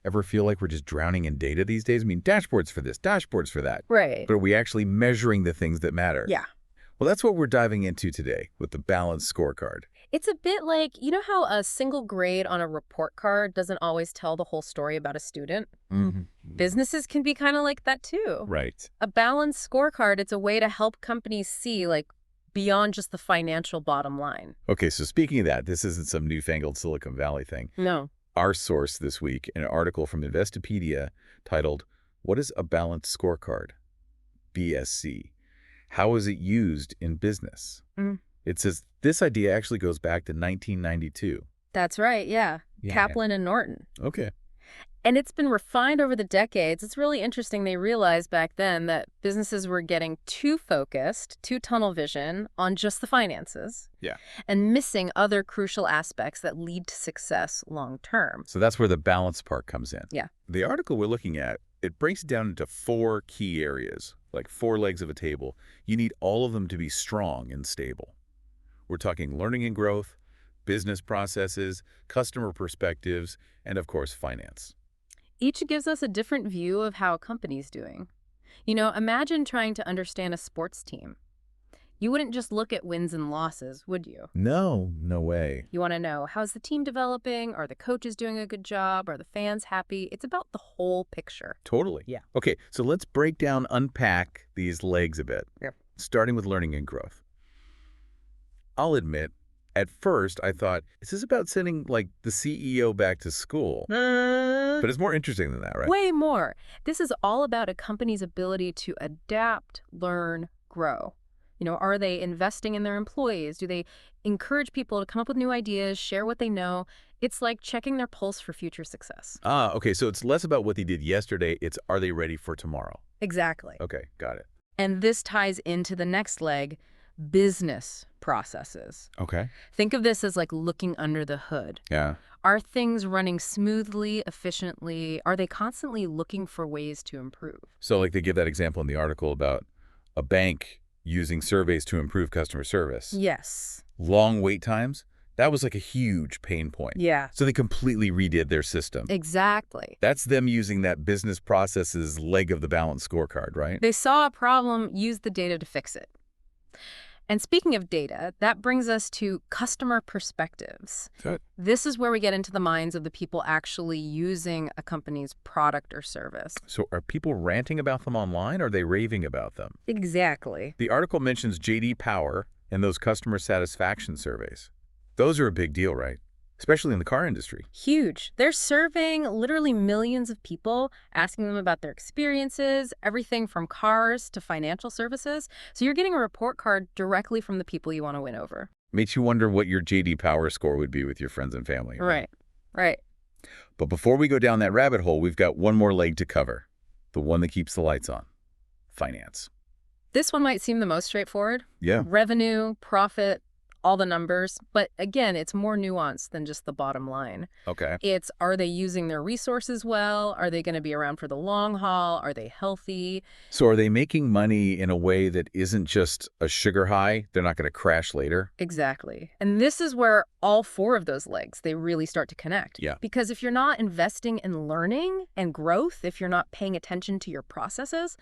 Ever feel like we're just drowning in data these days? I mean, dashboards for this, dashboards for that. Right. But are we actually measuring the things that matter? Yeah. Well, that's what we're diving into today with the balanced scorecard. It's a bit like, you know how a single grade on a report card doesn't always tell the whole story about a student? Mm-hmm. Businesses can be kind of like that too. Right. A balanced scorecard, it's a way to help companies see, like, beyond just the financial bottom line. Okay, so speaking of that, this isn't some newfangled Silicon Valley thing. No. Our source this week, an article from Investopedia titled, "What is a Balanced Scorecard? BSC. How is it used in business?" It says this idea actually goes back to 1992. That's right, yeah. Kaplan and Norton. Okay. And it's been refined over the decades. It's really interesting. They realized back then that businesses were getting too focused, too tunnel vision on just the finances. Yeah. And missing other crucial aspects that lead to success long term. So that's where the balance part comes in. Yeah. The article we're looking at, it breaks it down into 4 key areas, like 4 legs of a table. You need all of them to be strong and stable. We're talking learning and growth, business processes, customer perspectives, and of course, finance. Each gives us a different view of how a company's doing. You know, imagine trying to understand a sports team. You wouldn't just look at wins and losses, would you? No way. You want to know, how's the team developing? Are the coaches doing a good job? Are the fans happy? It's about the whole picture. Totally. Yeah. Okay, so let's unpack these legs a bit. Yep. Starting with learning and growth. I'll admit, at first I thought, is this about sending, like, the CEO back to school? But it's more interesting than that, right? Way more. This is all about a company's ability to adapt, learn, grow. You know, are they investing in their employees? Do they encourage people to come up with new ideas, share what they know? It's like checking their pulse for future success. Okay, so it's less about what they did yesterday, it's are they ready for tomorrow? Exactly. Okay, got it. And this ties into the next leg, business processes. Okay. Think of this as like looking under the hood. Yeah. Are things running smoothly, efficiently? Are they constantly looking for ways to improve? So like they give that example in the article about a bank using surveys to improve customer service. Yes. Long wait times, that was like a huge pain point. Yeah. So they completely redid their system. Exactly. That's them using that business processes leg of the balanced scorecard, right? They saw a problem, used the data to fix it. And speaking of data, that brings us to customer perspectives. This is where we get into the minds of the people actually using a company's product or service. So are people ranting about them online, or are they raving about them? Exactly. The article mentions J.D. Power and those customer satisfaction surveys. Those are a big deal, right? Especially in the car industry. Huge. They're surveying literally millions of people, asking them about their experiences, everything from cars to financial services. So you're getting a report card directly from the people you want to win over. Makes you wonder what your J.D. Power score would be with your friends and family. Right. But before we go down that rabbit hole, we've got one more leg to cover. The one that keeps the lights on. Finance. This one might seem the most straightforward. Yeah. Revenue, profit, all the numbers. But again, it's more nuanced than just the bottom line. Okay. It's, are they using their resources well? Are they going to be around for the long haul? Are they healthy? So are they making money in a way that isn't just a sugar high? They're not going to crash later? Exactly. And this is where all 4 of those legs, they really start to connect. Yeah. Because if you're not investing in learning and growth, if you're not paying attention to your processes,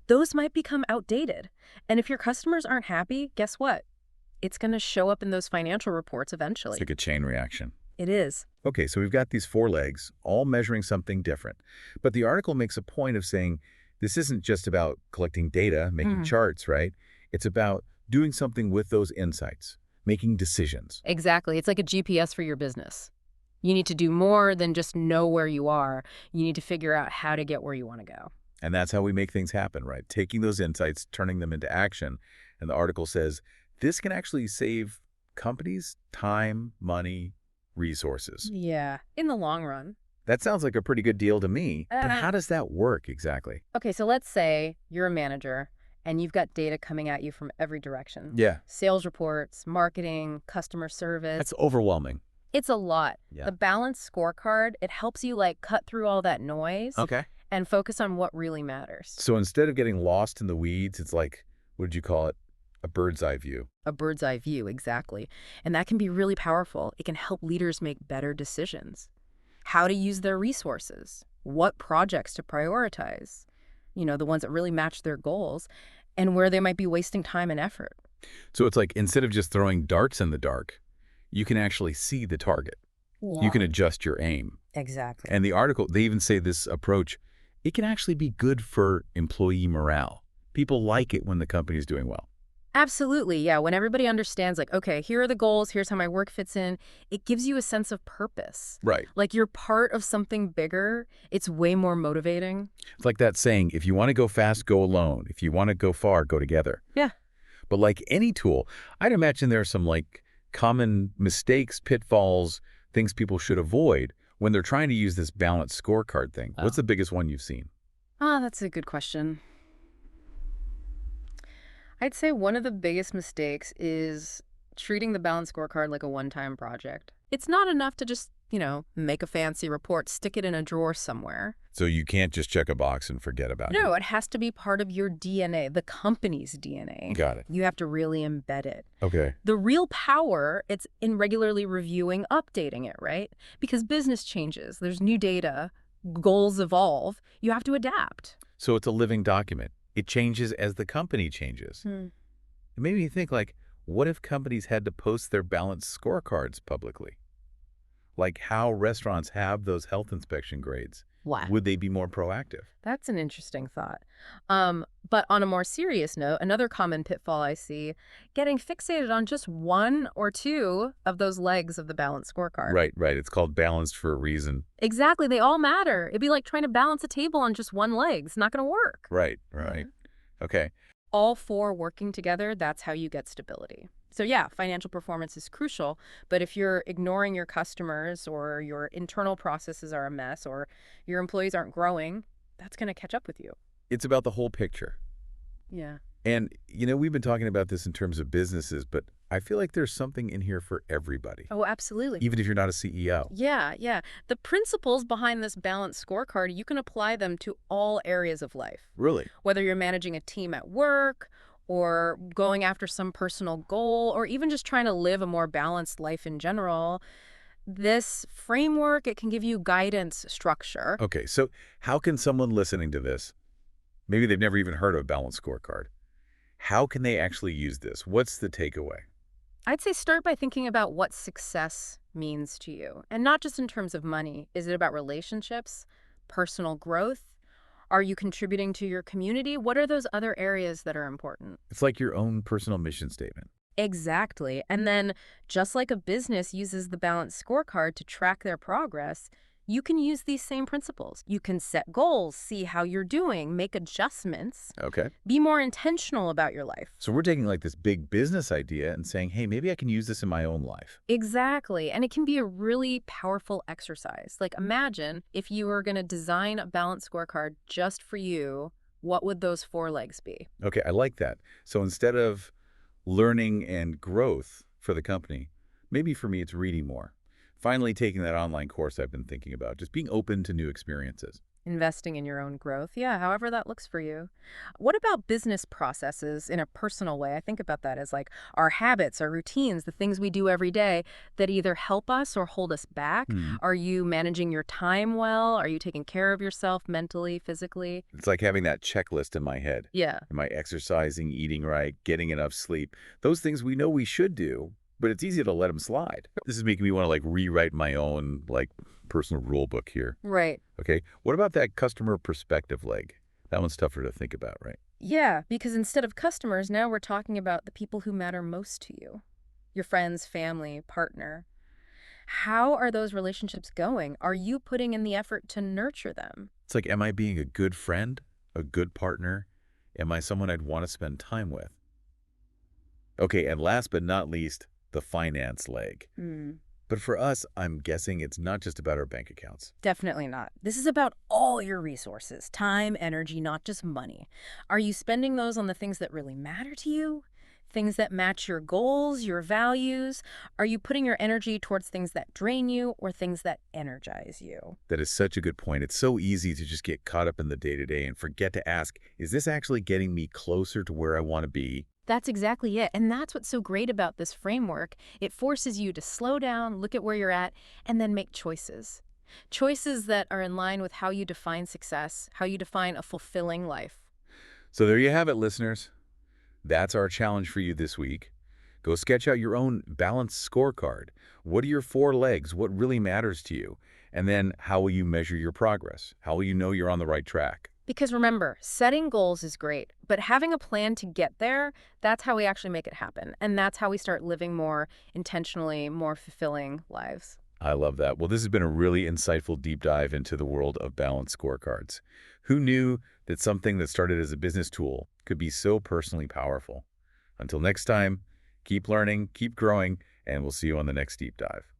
those might become outdated. And if your customers aren't happy, guess what? It's going to show up in those financial reports eventually. It's like a chain reaction. It is. Okay, so we've got these 4 legs, all measuring something different. But the article makes a point of saying this isn't just about collecting data, making charts, right? It's about doing something with those insights, making decisions. Exactly. It's like a GPS for your business. You need to do more than just know where you are. You need to figure out how to get where you want to go. And that's how we make things happen, right? Taking those insights, turning them into action. And the article says this can actually save companies time, money, resources. Yeah, in the long run. That sounds like a pretty good deal to me. But how does that work exactly? Okay, so let's say you're a manager and you've got data coming at you from every direction. Yeah. Sales reports, marketing, customer service. That's overwhelming. It's a lot. Yeah. The balanced scorecard, it helps you like cut through all that noise Okay. and focus on what really matters. So instead of getting lost in the weeds, it's like, what did you call it? A bird's eye view. A bird's eye view, exactly. And that can be really powerful. It can help leaders make better decisions. how to use their resources, what projects to prioritize, the ones that really match their goals, and where they might be wasting time and effort. So it's like instead of just throwing darts in the dark, you can actually see the target. You can Yeah, adjust your aim. exactly. And the article, they even say this approach, it can actually be good for employee morale. People like it when the company is doing well. Absolutely, yeah. When everybody understands, like, okay, here are the goals, here's how my work fits in, it gives you a sense of purpose. Right. Like you're part of something bigger. It's way more motivating. It's like that saying, if you want to go fast, go alone. If you want to go far, go together. Yeah. But like any tool, I'd imagine there are some like common mistakes, pitfalls, things people should avoid when they're trying to use this balanced scorecard thing. Oh. What's the biggest one you've seen? Ah, that's a good question. I'd say one of the biggest mistakes is treating the balanced scorecard like a one-time project. It's not enough to just, make a fancy report, stick it in a drawer somewhere. So you can't just check a box and forget about it. No, it has to be part of your DNA, the company's DNA. Got it. You have to really embed it. Okay. The real power, it's in regularly reviewing, updating it, right? Because business changes, there's new data, goals evolve, you have to adapt. So it's a living document. It changes as the company changes. Hmm. It made me think, like, what if companies had to post their balanced scorecards publicly? Like how restaurants have those health inspection grades. Wow. Would they be more proactive? That's an interesting thought. But on a more serious note, another common pitfall I see, getting fixated on just one or two of those legs of the balanced scorecard. Right, right. It's called balanced for a reason. Exactly. They all matter. It'd be like trying to balance a table on just one leg. It's not going to work. Right, right. Okay. All four working together, that's how you get stability. So yeah, financial performance is crucial, but if you're ignoring your customers or your internal processes are a mess or your employees aren't growing, that's going to catch up with you. It's about the whole picture. Yeah. And, we've been talking about this in terms of businesses, but I feel like there's something in here for everybody, Oh, absolutely. even if you're not a CEO. Yeah, yeah. The principles behind this balanced scorecard, you can apply them to all areas of life. Really? Whether you're managing a team at work or going after some personal goal or even just trying to live a more balanced life in general, this framework, it can give you guidance, structure. Okay, so how can someone listening to this, maybe they've never even heard of a balanced scorecard, how can they actually use this? What's the takeaway? I'd say start by thinking about what success means to you, and not just in terms of money. Is it about relationships, personal growth? Are you contributing to your community? What are those other areas that are important? It's like your own personal mission statement. Exactly. And then, just like a business uses the balanced scorecard to track their progress, you can use these same principles. You can set goals, see how you're doing, make adjustments, Okay. be more intentional about your life. So we're taking like this big business idea and saying, hey, maybe I can use this in my own life. Exactly. And it can be a really powerful exercise. Like imagine if you were going to design a balanced scorecard just for you, what would those four legs be? Okay, I like that. So instead of learning and growth for the company, maybe for me it's reading more. Finally taking that online course I've been thinking about, just being open to new experiences. Investing in your own growth. Yeah, however that looks for you. What about business processes in a personal way? I think about that as like our habits, our routines, the things we do every day that either help us or hold us back. Hmm. Are you managing your time well? Are you taking care of yourself mentally, physically? It's like having that checklist in my head. Yeah. Am I exercising, eating right, getting enough sleep? Those things we know we should do, but it's easy to let them slide. This is making me want to like rewrite my own like personal rule book here. Right. Okay. What about that customer perspective leg? That one's tougher to think about, right? Yeah, because instead of customers, now we're talking about the people who matter most to you. Your friends, family, partner. How are those relationships going? Are you putting in the effort to nurture them? It's like, am I being a good friend, a good partner? Am I someone I'd want to spend time with? Okay, and last but not least, the finance leg. But for us, I'm guessing it's not just about our bank accounts. Definitely not. This is about all your resources, time, energy, not just money. Are you spending those on the things that really matter to you? Things that match your goals, your values? Are you putting your energy towards things that drain you or things that energize you? That is such a good point. It's so easy to just get caught up in the day-to-day and forget to ask, is this actually getting me closer to where I want to be? That's exactly it. And that's what's so great about this framework. It forces you to slow down, look at where you're at, and then make choices. Choices that are in line with how you define success, how you define a fulfilling life. So there you have it, listeners. That's our challenge for you this week. Go sketch out your own balanced scorecard. What are your four legs? What really matters to you? And then how will you measure your progress? How will you know you're on the right track? Because remember, setting goals is great, but having a plan to get there, that's how we actually make it happen. And that's how we start living more intentionally, more fulfilling lives. I love that. Well, this has been a really insightful deep dive into the world of balanced scorecards. Who knew that something that started as a business tool could be so personally powerful? Until next time, keep learning, keep growing, and we'll see you on the next deep dive.